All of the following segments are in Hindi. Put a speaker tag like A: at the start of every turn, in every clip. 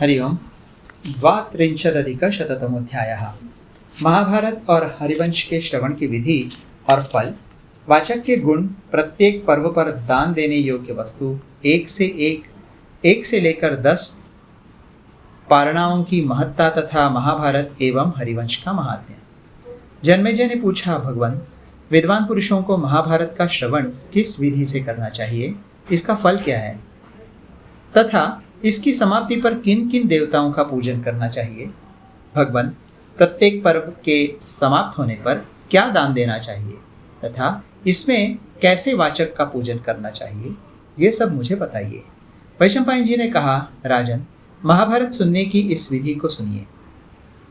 A: हरि ओम। द्वात्रिंशदधिकशततमोऽध्यायः। महाभारत और हरिवंश के श्रवण की विधि और फल, वाचक के गुण, प्रत्येक पर्व पर दान देने योग्य वस्तु, एक से लेकर 10 पारणाओं की महत्ता तथा महाभारत एवं हरिवंश का महात्म्य। जन्मेजय ने पूछा, भगवान, विद्वान पुरुषों को महाभारत का श्रवण किस विधि से करना चाहिए? इसका फल क्या है तथा इसकी समाप्ति पर किन किन देवताओं का पूजन करना चाहिए? भगवान, प्रत्येक पर्व के समाप्त होने पर क्या दान देना चाहिए तथा इसमें कैसे वाचक का पूजन करना चाहिए, ये सब मुझे बताइए। वैशंपायन जी ने कहा, राजन, महाभारत सुनने की इस विधि को सुनिए।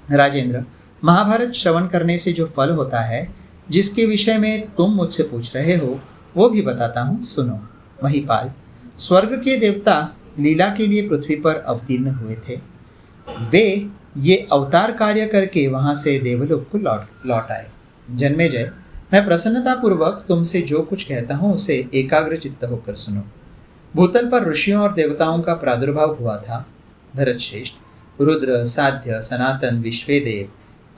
A: राजेंद्र, महाभारत श्रवण करने से जो फल होता है, जिसके विषय में तुम मुझसे पूछ रहे हो, वो भी बताता हूँ, सुनो। महिपाल, स्वर्ग के देवता लीला के लिए पृथ्वी पर अवतीर्ण हुए थे। वे ये अवतार कार्य करके वहां से देवलोक को लौट आए। जन्मेजय, मैं प्रसन्नतापूर्वक तुमसे जो कुछ कहता हूँ उसे एकाग्र चित्त होकर सुनो। भूतल पर ऋषियों और देवताओं का प्रादुर्भाव हुआ था। भरतश्रेष्ठ, रुद्र, साध्य, सनातन, विश्वेदेव,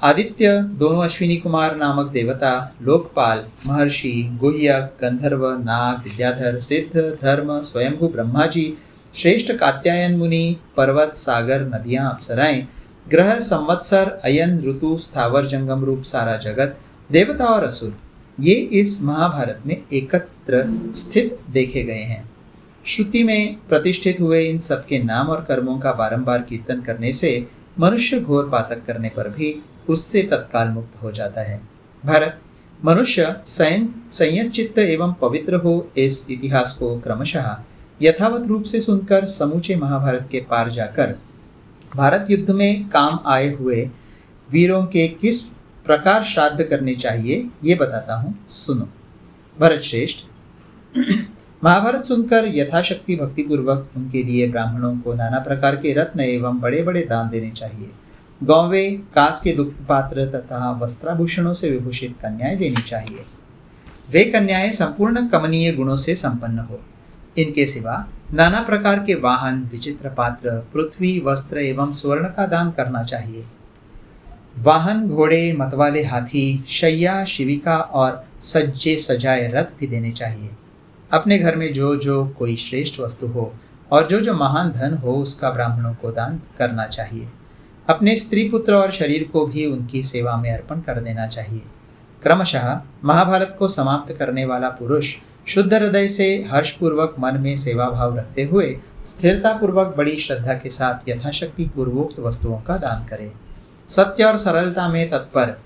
A: आदित्य, दोनों अश्विनी कुमार नामक देवता, लोकपाल, महर्षि, गुह्यक, गंधर्व, नाग, विद्याधर, सिद्ध, धर्म, स्वयंभू ब्रह्मा जी, श्रेष्ठ कात्यायन मुनि, पर्वत, सागर, नदियां, अप्सराएं, ग्रह, संवत्सर, अयन, ऋतु, स्थावर, जंगम रूप सारा जगत, देवता और असुर, ये इस महाभारत में एकत्र स्थित देखे गए हैं। श्रुति में प्रतिष्ठित हुए इन सबके नाम और कर्मों का बारंबार कीर्तन करने से मनुष्य घोर पातक करने पर भी उससे तत्काल मुक्त हो जाता है। भरत, मनुष्य संयत चित्त एवं पवित्र हो इस इतिहास को क्रमशः यथावत रूप से सुनकर समूचे महाभारत के पार जाकर भारत युद्ध में काम आए हुए वीरों के किस प्रकार श्राद्ध करने चाहिए, ये बताता हूँ, सुनो। भरत श्रेष्ठ, महाभारत सुनकर यथाशक्ति भक्तिपूर्वक उनके लिए ब्राह्मणों को नाना प्रकार के रत्न एवं बड़े बड़े दान देने चाहिए। गौवे, कास के दुग्ध पात्र तथा वस्त्राभूषणों से विभूषित कन्याएं देनी चाहिए। वे कन्याएं संपूर्ण कमनीय गुणों से संपन्न हो। इनके सिवा नाना प्रकार के वाहन, विचित्र पात्र, पृथ्वी, वस्त्र एवं स्वर्ण का दान करना चाहिए। वाहन, घोड़े, मतवाले हाथी, शैया, शिविका और सज्जे सजाए रथ भी देने चाहिए। अपने घर में जो जो कोई श्रेष्ठ वस्तु हो और जो जो महान धन हो, उसका ब्राह्मणों को दान करना चाहिए। अपने स्त्री पुत्र और शरीर को भी उनकी सेवा में अर्पण कर देना चाहिए। क्रमशः महाभारत को समाप्त करने वाला पुरुष शुद्ध हृदय से हर्षपूर्वक मन में सेवा भाव रखते हुए स्थिरता पूर्वक बड़ी श्रद्धा के साथ यथाशक्ति पूर्वोक्त वस्तुओं का दान करे। सत्य और सरलता में तत्पर,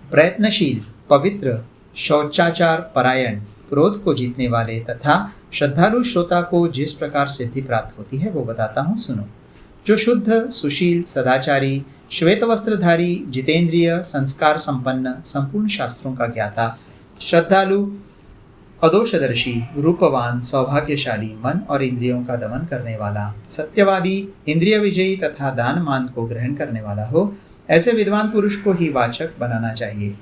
A: प्रयत्नशील, पवित्र, शौचाचार परायण, क्रोध को जीतने वाले तथा श्रद्धालु श्रोता को जिस प्रकार सिद्धि प्राप्त होती है वो बताता हूँ, सुनो। जो शुद्ध, सुशील, सदाचारी, श्वेत वस्त्रधारी, जितेंद्रिय, संस्कार संपन्न, संपूर्ण शास्त्रों का ज्ञाता, श्रद्धालु, अदोषदर्शी, रूपवान, सौभाग्यशाली, मन और इंद्रियों का दमन करने वाला, सत्यवादी, इंद्रिय विजयी तथा दान मान को ग्रहण करने वाला हो, ऐसे विद्वान पुरुष को ही वाचक बनाना चाहिए।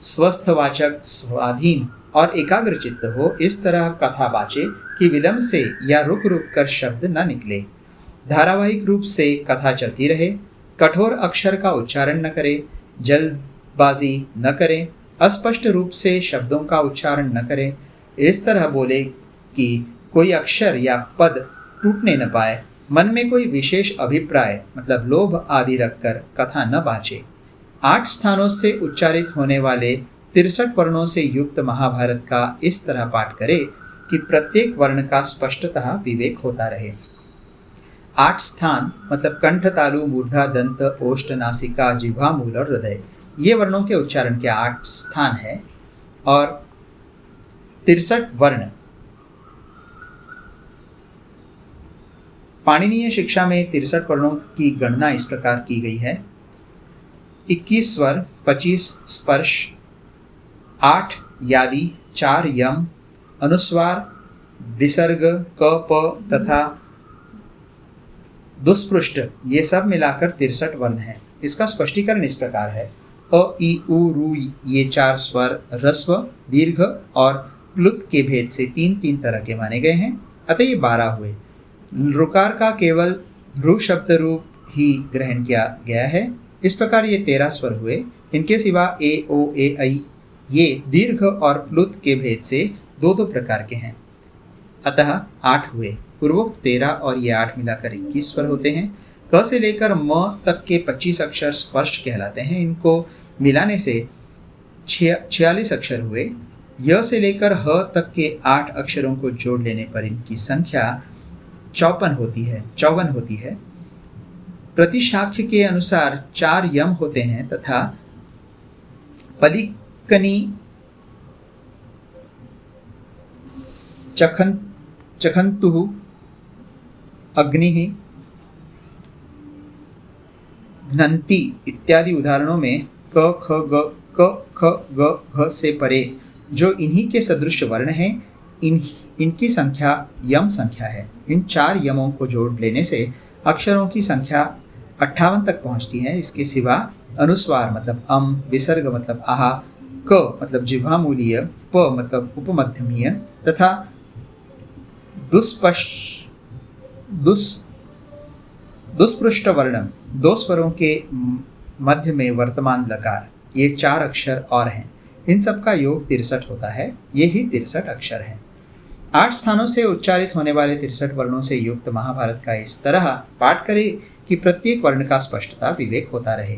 A: स्वस्थ वाचक स्वाधीन और एकाग्र चित्त हो, इस तरह कथा बाचे कि विलंब से या रुक रुक कर शब्द न निकले। धारावाहिक रूप से कथा चलती रहे, कठोर अक्षर का उच्चारण न करे, जल्दबाजी न करे, अस्पष्ट रूप से शब्दों का उच्चारण न करें। इस तरह बोले कि कोई अक्षर या पद टूटने न पाए। मन में कोई विशेष अभिप्राय मतलब लोभ आदि रखकर कथा न बाचे। 8 स्थानों से उच्चारित होने वाले 63 वर्णों से युक्त महाभारत का इस तरह पाठ करे कि प्रत्येक वर्ण का स्पष्टतः विवेक होता रहे। 8 स्थान मतलब कंठ, तालु, मूर्धा, दंत, ओष्ठ, नासिका, जिह्वा, मूल और हृदय, ये वर्णों के उच्चारण के 8 स्थान है। और 63 वर्ण पाणिनीय शिक्षा में 63 वर्णों की गणना इस प्रकार की गई है: 21 स्वर, 25 स्पर्श, 8 यादि, 4 यम, अनुस्वार, विसर्ग, क, प तथा दुष्पृष्ट, ये सब मिलाकर 63 वर्ण हैं। इसका स्पष्टीकरण इस प्रकार है: अ, इ, उ, रु, ये 4 स्वर ह्रस्व, दीर्घ और प्लुत के भेद से 3-3 तरह के माने गए हैं, अतः ये 12 हुए। रुकार का केवल रू शब्द रूप ही ग्रहण किया गया है। इस प्रकार ये 13 स्वर हुए। इनके सिवा ए ओ ए ऐ ये दीर्घ और प्लुत के भेद से दो दो प्रकार के हैं, अतः 8 हुए। पूर्वोक्त 13 और ये 8 मिलाकर 21 स्वर होते हैं। क से लेकर म तक के 25 अक्षर स्पर्श कहलाते हैं। इनको मिलाने से 46 अक्षर हुए। य से लेकर ह तक के 8 अक्षरों को जोड़ लेने पर इनकी संख्या 54 होती है। प्रतिशाख्य के अनुसार 4 यम होते हैं तथा पलिकनी, चखंतु, अग्नि, घ्नन्ति इत्यादि उदाहरणों में क ख ग घ से परे जो इन्हीं के सदृश वर्ण हैं, इनकी संख्या यम संख्या है। इन 4 यमों को जोड़ लेने से अक्षरों की संख्या 58 तक पहुंचती है। इसके सिवा अनुस्वार मतलब अम, विसर्ग मतलब आहा, क मतलब जिह्वामूलीय, प मतलब उपमध्यमीय तथा दुष्पृष्ठ वर्ण 2 स्वरों के मध्य में वर्तमान लकार, ये 4 अक्षर और हैं। इन सब का योग 63 होता है। ये ही 63 अक्षर हैं। 8 स्थानों से उच्चारित होने वाले 63 वर्णों से युक्त महाभारत का इस तरह पाठ करें कि प्रत्येक वर्ण का स्पष्टता विवेक होता रहे।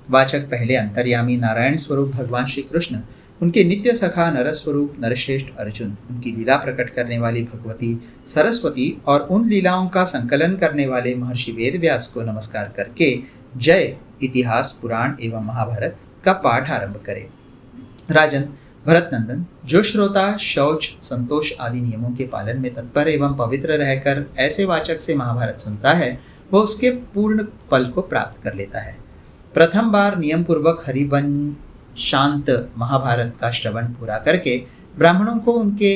A: वाचक पहले अंतर्यामी नारायण स्वरूप भगवान श्री कृष्ण, उनके नित्य सखा नर स्वरूप नरश्रेष्ठ अर्जुन, उनकी लीला प्रकट करने वाली भगवती सरस्वती और उन लीलाओं का संकलन करने वाले महर्षि वेद व्यास को नमस्कार करके जय, इतिहास, पुराण एवं महाभारत का पाठ आरंभ करें। राजन भरत नंदन, जो श्रोता शौच, संतोष आदि नियमों के पालन में तत्पर एवं पवित्र रहकर ऐसे वाचक से महाभारत सुनता है, वह उसके पूर्ण फल को प्राप्त कर लेता है। प्रथम बार नियम पूर्वक हरिवंशांत महाभारत का श्रवण पूरा करके ब्राह्मणों को उनके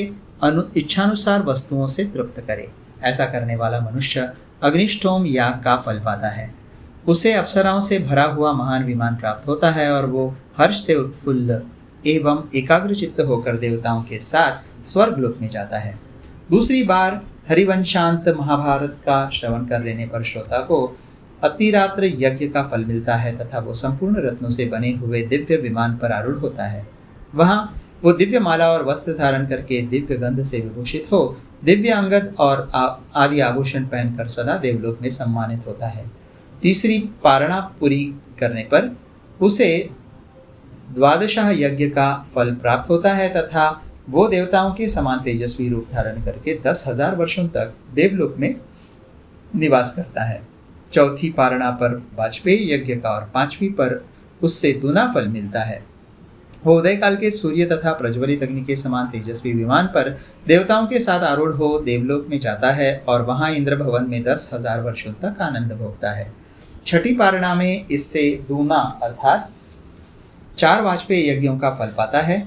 A: इच्छानुसार वस्तुओं से तृप्त करे। ऐसा करने वाला मनुष्य अग्निष्टोम याग का फल पाता है। उसे अप्सराओं से भरा हुआ महान विमान प्राप्त होता है और वो हर्ष से उत्फुल्ल एवं एकाग्रचित्त होकर देवताओं के साथ स्वर्गलोक में जाता है। दूसरी बार हरिवंशांत महाभारत का श्रवण कर लेने पर श्रोता को अतिरात्र यज्ञ का फल मिलता है तथा वो संपूर्ण रत्नों से बने हुए दिव्य विमान पर आरूढ़ होता है। वहाँ वो दिव्य माला और वस्त्र धारण करके दिव्य गंध से विभूषित हो दिव्य अंगद और आदि आभूषण पहनकर सदा देवलोक में सम्मानित होता है। तीसरी पारणा पूरी करने पर उसे 12 यज्ञ का फल प्राप्त होता है तथा वो देवताओं के समान तेजस्वी रूप धारण करके 10,000 वर्षों तक देवलोक में निवास करता है। चौथी पारणा पर वाजपेयी यज्ञ का और 5वीं पर उससे दूना फल मिलता है। वो उदय काल के सूर्य तथा प्रज्वलित अग्नि के समान तेजस्वी विमान पर देवताओं के साथ आरूढ़ हो देवलोक में जाता है और वहां इंद्र भवन में 10,000 वर्षों तक आनंद भोगता है। छठी पारणा में इससे दूना अर्थात 4 वाजपेयी यज्ञों का फल पाता है।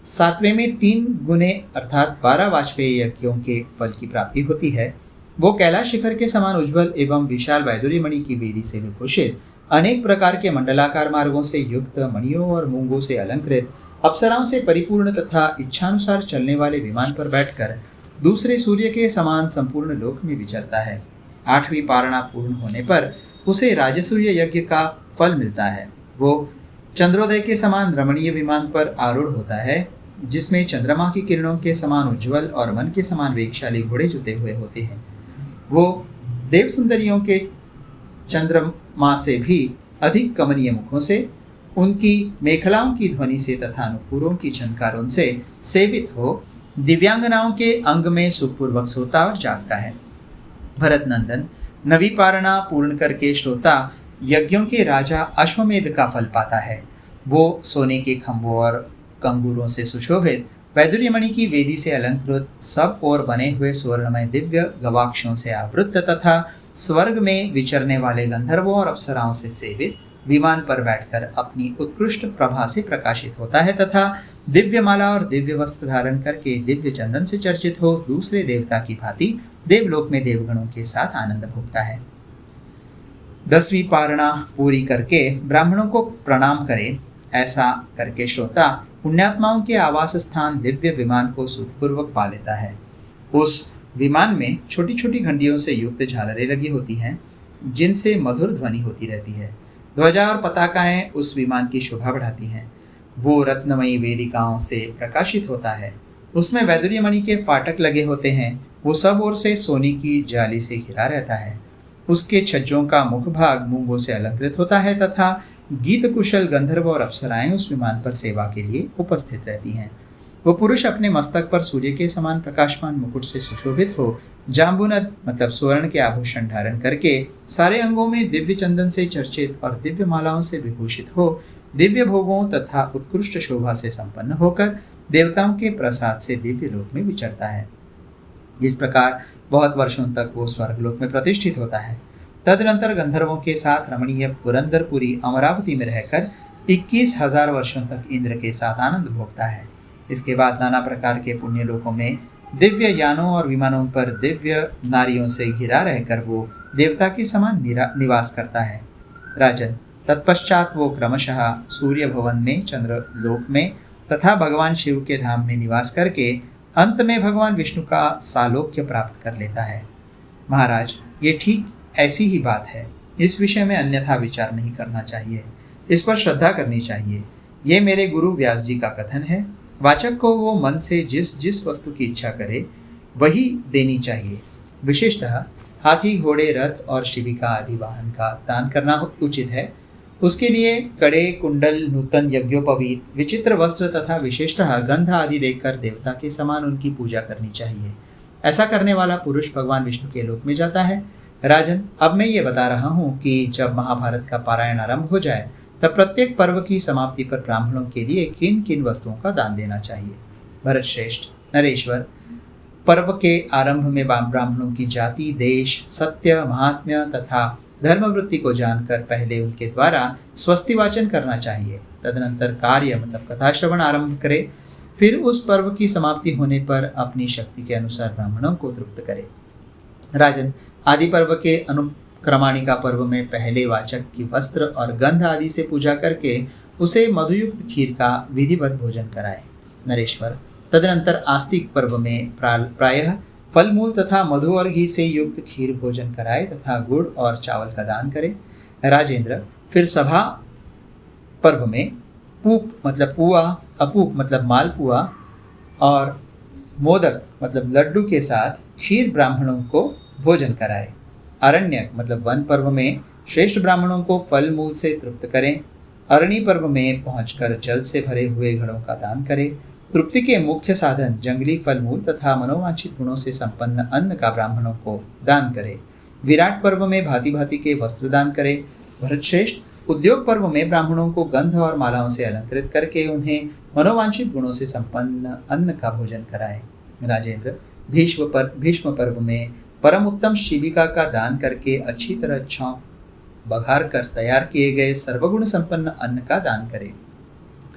A: 7वें में 3 गुने अर्थात 12 वाजपेयी यज्ञों के फल की प्राप्ति होती है। वो कैलाश शिखर के समान उज्ज्वल एवं विशाल वैदुर्य मणि की वेदी से विभूषित अनेक प्रकार के मंडलाकार मार्गों से युक्त मणियों और मूंगों से अलंकृत अप्सराओं से परिपूर्ण तथा इच्छानुसार चलने वाले विमान पर बैठकर दूसरे सूर्य के समान संपूर्ण लोक में विचरता है। 8वीं पारणा पूर्ण होने पर उसे राजसूय यज्ञ का फल मिलता है। वो चंद्रोदय के समान रमणीय विमान पर आरूढ़ होता है जिसमें चंद्रमा की किरणों के समान उज्ज्वल और वन के समान वेगशाली घोड़े जुते हुए होते हैं। वो देव सुंदरियों के चंद्रमा से भी अधिक कमनीय मुखों से, उनकी मेखलाओं की ध्वनि से तथा अनुपुरों की झनकारों से सेवित हो दिव्यांगनाओं के अंग में सुखपूर्वक सोता और जागता है। भरत नंदन, नवी पारणा पूर्ण करके श्रोता यज्ञों के राजा अश्वमेध का फल पाता है। वो सोने के खंभों और कंगूरों से सुशोभित वैदुर्यमणि की वेदी से अलंकृत सब ओर बने हुए सुवर्णमय दिव्य गवाक्षों से आवृत तथा स्वर्ग में विचरने वाले गंधर्वों और अप्सराओं से सेवित विमान पर बैठकर अपनी उत्कृष्ट प्रभा से प्रकाशित होता है तथा दिव्य माला और दिव्य वस्त्र धारण करके दिव्य चंदन से चर्चित हो दूसरे देवता की भांति देवलोक में देवगणों के साथ आनंद भोगता है। 10वीं पारणा पूरी करके ब्राह्मणों को प्रणाम करे। ऐसा करके श्रोता पुण्यात्माओं के आवास स्थान दिव्य विमान को सुखपूर्वक पा लेता है। उस विमान में छोटी छोटी घंटियों से युक्त झालरें लगी होती हैं। जिनसे मधुर ध्वनि होती रहती है। ध्वजा और पताकाएं उस विमान की शोभा बढ़ाती हैं। वो रत्नमयी वेदिकाओं से प्रकाशित होता है। उसमें वैदुर्य मणि के फाटक लगे होते हैं। वो सब ओर से सोने की जाली से घिरा रहता है। उसके छज्जों का मुख भाग मूंगों से अलंकृत होता है तथा गीत कुशल गंधर्व और अप्सराएं उस विमान पर सेवा के लिए उपस्थित रहती हैं। वो पुरुष अपने मस्तक पर सूर्य के समान प्रकाशमान मुकुट से सुशोभित हो, जाम्बुनद मतलब स्वर्ण के आभूषण धारण करके, सारे अंगों में दिव्य चंदन से चर्चित और दिव्य मालाओं से विभूषित हो, दिव्य भोगों तथा उत्कृष्ट शोभा से संपन्न होकर देवताओं के प्रसाद से दिव्य लोक में विचरता है। इस प्रकार बहुत वर्षों तक वो स्वर्गलोक में प्रतिष्ठित होता है। तदनंतर गंधर्वों के साथ रमणीय पुरंदरपुरी अमरावती में रहकर 21,000 वर्षों तक इंद्र के साथ आनंद भोगता है। इसके बाद नाना प्रकार के पुण्य लोकों में दिव्य यानों और विमानों पर दिव्य नारियों से घिरा रहकर वो देवता के समान निवास करता है। राजन, तत्पश्चात वो क्रमशः सूर्य भवन में, चंद्र लोक में तथा भगवान शिव के धाम में निवास करके अंत में भगवान विष्णु का सालोक्य प्राप्त कर लेता है। महाराज, ये ठीक ऐसी ही बात है। इस विषय में अन्यथा विचार नहीं करना चाहिए। इस पर श्रद्धा करनी चाहिए। ये मेरे गुरु व्यास जी का कथन है। वाचक को वो मन से जिस जिस वस्तु की इच्छा करे वही देनी चाहिए। विशेषतः हाथी, घोड़े, रथ और शिविका आदि वाहन का दान करना उचित है। उसके लिए कड़े, कुंडल, नूतन यज्ञोपवीत, विचित्र वस्त्र तथा विशेषतः गंध आदि देकर देवता के समान उनकी पूजा करनी चाहिए। ऐसा करने वाला पुरुष भगवान विष्णु के लोक में जाता है। राजन, अब मैं ये बता रहा हूँ कि जब महाभारत का पारायण आरंभ हो जाए तब प्रत्येक पर्व की समाप्ति पर ब्राह्मणों के लिए किन किन वस्तुओं का दान देना चाहिए। भरत श्रेष्ठ, नरेश्वर, पर्व के आरंभ में ब्राह्मणों की जाति, देश, सत्य, महात्म्य तथा धर्मवृत्ति को जानकर पहले उनके द्वारा स्वस्ति वाचन करना चाहिए। तदनंतर कार्य मतलब कथा श्रवण आरंभ करे। फिर उस पर्व की समाप्ति होने पर अपनी शक्ति के अनुसार ब्राह्मणों को तृप्त करे। राजन, आदि पर्व के अनुक्रमाणिका पर्व में पहले वाचक की वस्त्र और गंध आदि से पूजा करके उसे मधुयुक्त खीर का विधिवत भोजन कराए। नरेश्वर, तदनंतर आस्तिक पर्व में प्रायः फल मूल तथा मधु और घी से युक्त खीर भोजन कराए तथा गुड़ और चावल का दान करे। राजेंद्र, फिर सभा पर्व में पूप मतलब पुआ, अपूप मतलब मालपुआ और मोदक मतलब लड्डू के साथ खीर ब्राह्मणों को भोजन कराए। अरण्यक मतलब वन पर्व में श्रेष्ठ ब्राह्मणों को फल मूल से तृप्त करें। अरणी पर्व में पहुंचकर जल से भरे हुए घड़ों का दान करें। तृप्ति के मुख्य साधन जंगली फल मूल तथा मनोवांछित गुणों से संपन्न अन्न का ब्राह्मणों को दान करे। विराट पर्व में भांति भांति के वस्त्र दान करे। भरतश्रेष्ठ, उद्योग पर्व में ब्राह्मणों को गंध और मालाओं से अलंकृत करके उन्हें मनोवांछित गुणों से संपन्न अन्न का भोजन कराए। राजेंद्र, भीष्म पर्व में परम उत्तम शिविका का दान करके अच्छी तरह छौंक बघार कर तैयार किए गए सर्वगुण संपन्न अन्न का दान करे।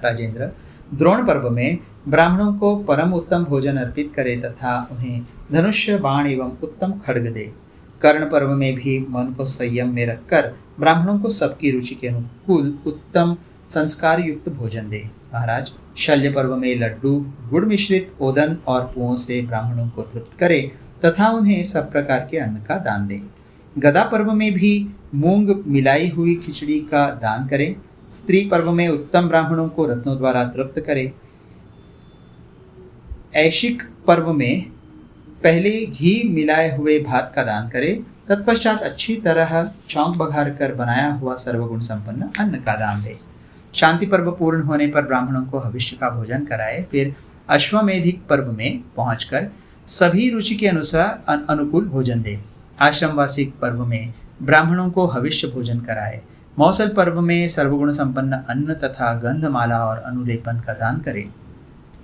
A: राजेंद्र, द्रोण पर्व में ब्राह्मणों को परम उत्तम भोजन अर्पित करे तथा उन्हें धनुष्य, बाण एवं उत्तम खड्ग दे। कर्ण पर्व में भी मन को संयम में रखकर ब्राह्मणों को सबकी रुचि के अनुकूल उत्तम संस्कार युक्त भोजन दे। महाराज, शल्य पर्व में लड्डू, गुड़ मिश्रित ओदन और पुओं से ब्राह्मणों को तृप्त करे तथा उन्हें सब प्रकार के अन्न का दान दे। गदा पर्व में भी मूंग मिलाई हुई खिचड़ी का दान करें। स्त्री पर्व में उत्तम ब्राह्मणों को रत्नों द्वारा तृप्त करे। ऐशिक पर्व में पहले घी मिलाए हुए भात का दान करे। तत्पश्चात अच्छी तरह चौंक बघार कर बनाया हुआ सर्वगुण संपन्न अन्न का दान दे। शांति पर्व पूर्ण होने पर ब्राह्मणों को हविष्य का भोजन कराए। फिर अश्वमेधिक पर्व में पहुंचकर सभी रुचि के अनुसार अनुकूल भोजन दे। आश्रमवासिक पर्व में ब्राह्मणों को हविष्य भोजन कराए। मौसल पर्व में सर्वगुण संपन्न अन्न तथा गंधमाला और अनुलेपन का दान करे।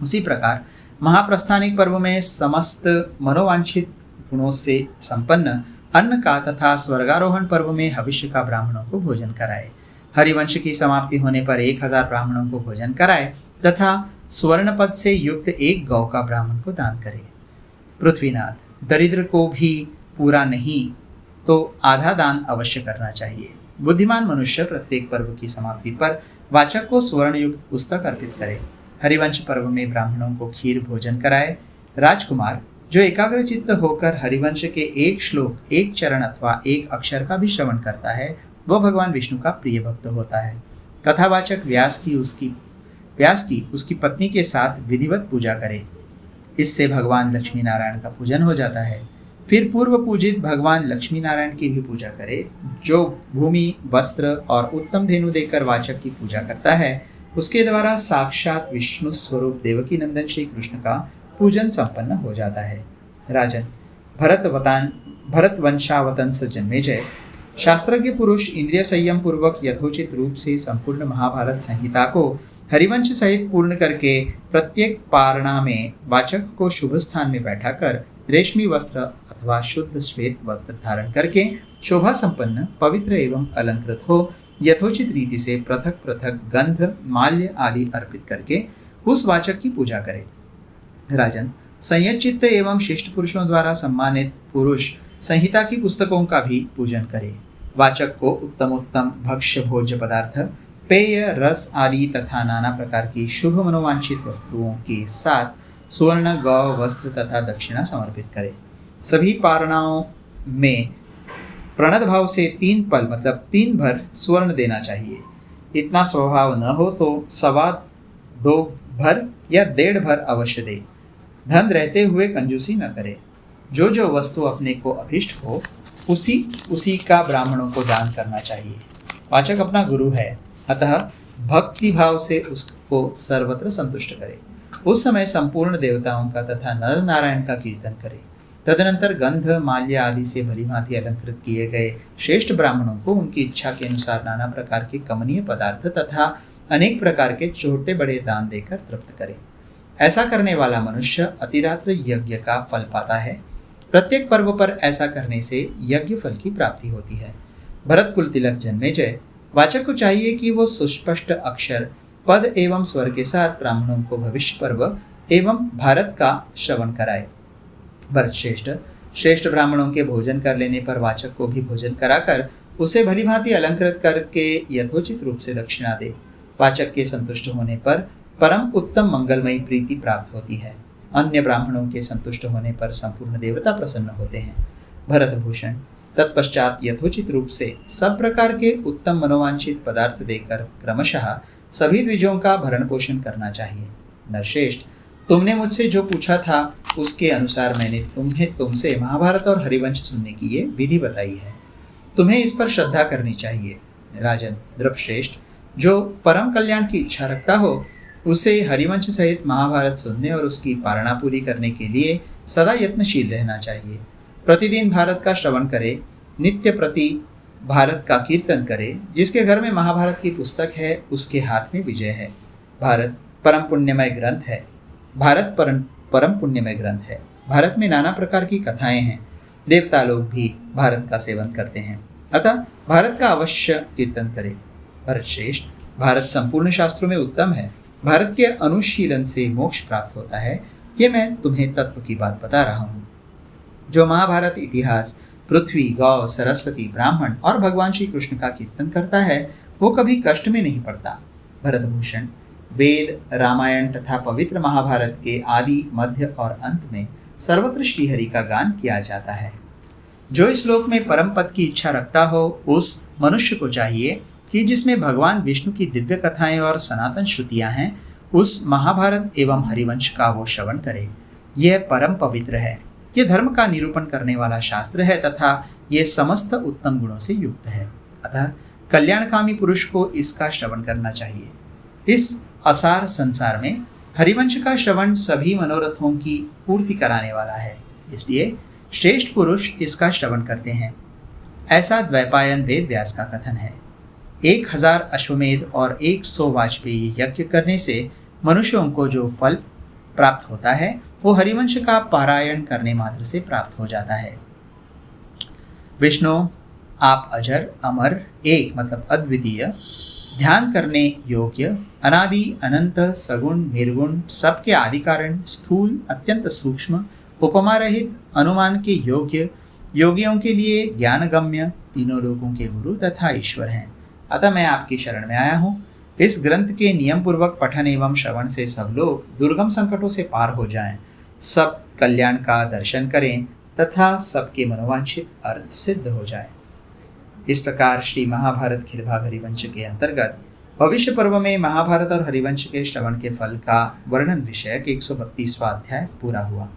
A: उसी प्रकार महाप्रस्थानिक पर्व में समस्त मनोवांछित गुणों से संपन्न अन्न का तथा स्वर्गारोहण पर्व में हविष्य का ब्राह्मणों को भोजन कराए। हरिवंश की समाप्ति होने पर 1000 ब्राह्मणों को भोजन कराए तथा स्वर्ण पद से युक्त एक गौ का ब्राह्मण को दान करे। पृथ्वीनाथ, दरिद्र को भी पूरा नहीं तो आधा दान अवश्य करना चाहिए। बुद्धिमान मनुष्य प्रत्येक पर्व की समाप्ति पर वाचक को स्वर्ण युक्त पुस्तक अर्पित करे। हरिवंश पर्व में ब्राह्मणों को खीर भोजन कराए। राजकुमार, जो एकाग्रचित्त होकर हरिवंश के एक श्लोक, एक चरण अथवा एक अक्षर का भी श्रवण करता है, वो भगवान विष्णु का प्रिय भक्त होता है। कथावाचक व्यास की उसकी पत्नी के साथ विधिवत पूजा करे। इससे भगवान लक्ष्मी नारायण का पूजन हो जाता है। फिर पूर्व पूजित भगवान लक्ष्मी नारायण की भी पूजा करे। जो भूमि, वस्त्र और उत्तम धेनु देकर वाचक की पूजा करता है, उसके द्वारा साक्षात विष्णु स्वरूप देवकी नंदन श्री कृष्ण का पूजन संपन्न हो जाता है। राजन, भरत वंशावतंस जन्मेजय, शास्त्रज्ञ पुरुष इंद्रिय संयम पूर्वक यथोचित रूप से संपूर्ण महाभारत संहिता को हरिवंश सहित पूर्ण करके प्रत्येक पारणा में वाचक को शुभ स्थान में बैठाकर रेशमी वस्त्र अथवा शुद्ध श्वेत वस्त्र धारण करके शोभा संपन्न, पवित्र एवं अलंकृत हो यथोचित रीति से पृथक पृथक गंध, माल्य आदि अर्पित करके उस वाचक की पूजा करे। राजन, संयतचित्त एवं शिष्ट पुरुषों द्वारा सम्मानित पुरुष संहिता की पुस्तकों का भी पूजन करे। वाचक को उत्तम उत्तम भक्ष्य भोज्य पदार्थ, पेय, रस आदि तथा नाना प्रकार की शुभ मनोवांछित वस्तुओं के साथ सुवर्ण, गौ, वस्त्र तथा दक्षिणा समर्पित करे। सभी पारणाओं में प्रणत भाव से 3 पल मतलब 3 भर स्वर्ण देना चाहिए। इतना स्वभाव न हो तो 2.25 भर या 1.5 भर अवश्य दे। धन रहते हुए कंजूसी न करे। जो जो वस्तु अपने को अभिष्ट हो उसी का ब्राह्मणों को दान करना चाहिए। वाचक अपना गुरु है, अतः भक्ति भाव से उसको सर्वत्र संतुष्ट करे। उस समय संपूर्ण देवताओं का तथा नर नारायण का कीर्तन करे। तदनंतर गंध, माल्य आदि से भलीभांति अलंकृत किए गए श्रेष्ठ ब्राह्मणों को उनकी इच्छा के अनुसार नाना प्रकार के कमनीय पदार्थ तथा अनेक प्रकार के छोटे बड़े दान देकर तृप्त करे। ऐसा करने वाला मनुष्य अतिरात्र यज्ञ का फल पाता है। प्रत्येक पर्व पर ऐसा करने से यज्ञ फल की प्राप्ति होती है। भरत कुल तिलक जन्मेजय, वाचक को चाहिए कि वो सुस्पष्ट अक्षर, पद एवं स्वर के साथ ब्राह्मणों को भविष्य पर्व एवं भारत का श्रवण कराए। भरत श्रेष्ठ ब्राह्मणों के भोजन कर लेने पर वाचक को भी भोजन कराकर उसे भलीभांति अलंकृत करके यथोचित रूप से दक्षिणा दे। वाचक के संतुष्ट होने पर परम उत्तम मंगलमयी प्रीति प्राप्त होती है। अन्य ब्राह्मणों के संतुष्ट होने पर संपूर्ण देवता प्रसन्न होते हैं। भरतभूषण, तत्पश्चात यथोचित रूप से सब प्रकार के उत्तम मनोवांछित पदार्थ देकर क्रमशः सभी द्विजों का भरण पोषण करना चाहिए। नरश्रेष्ठ, तुमने मुझसे जो पूछा था उसके अनुसार मैंने तुमसे महाभारत और हरिवंश सुनने की ये विधि बताई है। तुम्हें इस पर श्रद्धा करनी चाहिए। राजन, द्रपश्रेष्ठ, जो परम कल्याण की इच्छा रखता हो उसे हरिवंश सहित महाभारत सुनने और उसकी पारणा पूरी करने के लिए सदा यत्नशील रहना चाहिए। प्रतिदिन भारत का श्रवण करे, नित्य प्रति भारत का कीर्तन करे। जिसके घर में महाभारत की पुस्तक है उसके हाथ में विजय है। भारत परम पुण्यमय ग्रंथ है। भारत में नाना प्रकार की कथाएं हैं। देवता लोग भी भारत का सेवन करते हैं, अतः भारत का अवश्य कीर्तन करे। भरत श्रेष्ठ, भारत संपूर्ण शास्त्रों में उत्तम है। भारत के अनुशीलन से मोक्ष प्राप्त होता है। ये मैं तुम्हें तत्व की बात बता रहा हूँ। जो महाभारत इतिहास पृथ्वी, गौ, सरस्वती, ब्राह्मण और भगवान श्री कृष्ण का कीर्तन करता है वो कभी कष्ट में नहीं पड़ता। भरतभूषण, वेद, रामायण तथा पवित्र महाभारत के आदि, मध्य और अंत में सर्वत्र श्रीहरि का गान किया जाता है। जो इस श्लोक में परम पद की इच्छा रखता हो उस मनुष्य को चाहिए कि जिसमें भगवान विष्णु की दिव्य कथाएं और सनातन श्रुतियां हैं उस महाभारत एवं हरिवंश का वो श्रवण करे। यह परम पवित्र है। ये धर्म का निरूपण करने वाला शास्त्र है तथा ये समस्त उत्तम गुणों से युक्त है। अतः कल्याणकामी पुरुष को इसका श्रवण करना चाहिए। इस असार संसार में हरिवंश का श्रवण सभी मनोरथों की पूर्ति कराने वाला है, इसलिए श्रेष्ठ पुरुष इसका श्रवण करते हैं। ऐसा द्वैपायन वेद व्यास का कथन है। 1000 अश्वमेध और 100 वाजपेयी यज्ञ करने से मनुष्यों को जो फल प्राप्त होता है वो हरिवंश का पारायण करने मात्र से प्राप्त हो जाता है। विष्णु, आप अजर, अमर, एक मतलब अद्वितीय, ध्यान करने योग्य, अनादि, अनंत, सगुण, निर्गुण, सबके आदि कारण, स्थूल, अत्यंत सूक्ष्म, उपमा रहित, अनुमान के योग्य, योगियों के लिए ज्ञानगम्य, तीनों लोगों के गुरु तथा ईश्वर हैं। अतः मैं आपकी शरण में आया हूँ। इस ग्रंथ के नियम पूर्वक पठन एवं श्रवण से सब लोग दुर्गम संकटों से पार हो जाएं। सब कल्याण का दर्शन करें तथा सबके मनोवांछित अर्थ सिद्ध हो जाए। इस प्रकार श्री महाभारत खेल भाग हरिवंश के अंतर्गत भविष्य पर्व में महाभारत और हरिवंश के श्रवण के फल का वर्णन विषयक 132वां अध्याय पूरा हुआ।